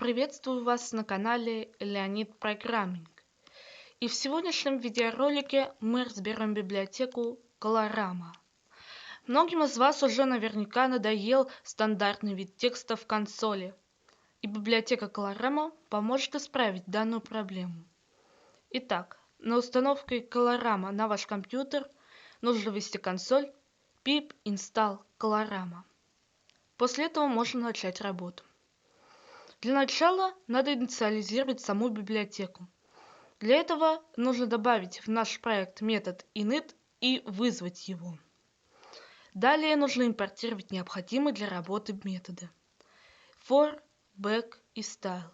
Приветствую вас на канале Леонид Программинг. И в сегодняшнем видеоролике мы разберем библиотеку Colorama. Многим из вас уже наверняка надоел стандартный вид текста в консоли, и библиотека Colorama поможет исправить данную проблему. Итак, на установке Colorama на ваш компьютер нужно ввести консоль pip install Colorama. После этого можно начать работу. Для начала надо инициализировать саму библиотеку. Для этого нужно добавить в наш проект метод init и вызвать его. Далее нужно импортировать необходимые для работы методы for, back и style.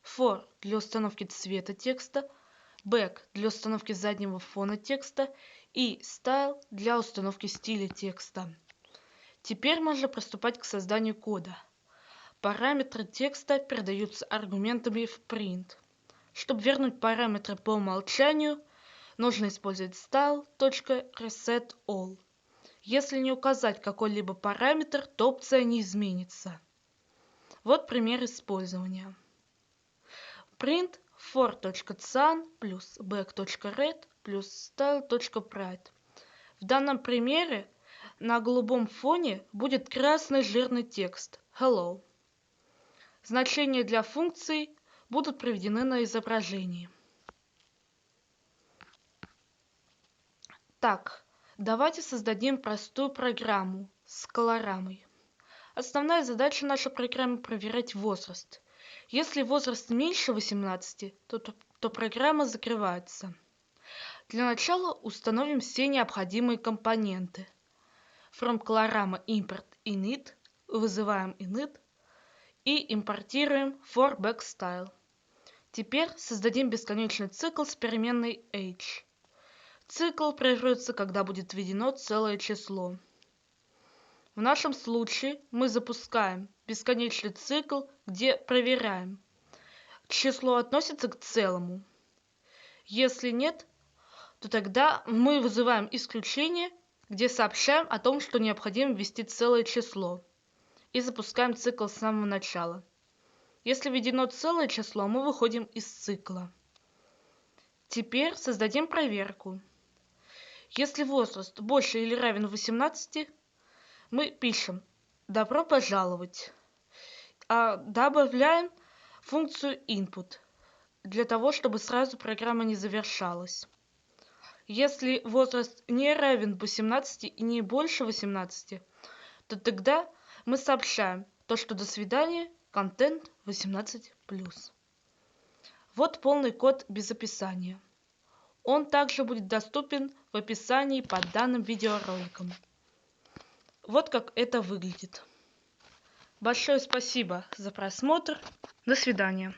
For для установки цвета текста, back для установки заднего фона текста и style для установки стиля текста. Теперь можно приступать к созданию кода. Параметры текста передаются аргументами в print. Чтобы вернуть параметры по умолчанию, нужно использовать style.resetAll. Если не указать какой-либо параметр, то опция не изменится. Вот пример использования. Print for.cyan плюс back.red плюс style.pride. В данном примере на голубом фоне будет красный жирный текст Hello. Значения для функций будут приведены на изображении. Так, давайте создадим простую программу с колорамой. Основная задача нашей программы – проверять возраст. Если возраст меньше 18, то программа закрывается. Для начала установим все необходимые компоненты. From Colorama import init, вызываем init и импортируем for back style. Теперь создадим бесконечный цикл с переменной age. Цикл прервется, когда будет введено целое число. В нашем случае мы запускаем бесконечный цикл, где проверяем, число относится к целому. Если нет, то тогда мы вызываем исключение, где сообщаем о том, что необходимо ввести целое число, и запускаем цикл с самого начала. Если введено целое число, мы выходим из цикла. Теперь создадим проверку. Если возраст больше или равен 18, мы пишем «Добро пожаловать», а добавляем функцию input, для того, чтобы сразу программа не завершалась. Если возраст не равен 18 и не больше 18, то тогда мы сообщаем то, что до свидания, контент 18+. Вот полный код без описания. Он также будет доступен в описании под данным видеороликом. Вот как это выглядит. Большое спасибо за просмотр. До свидания.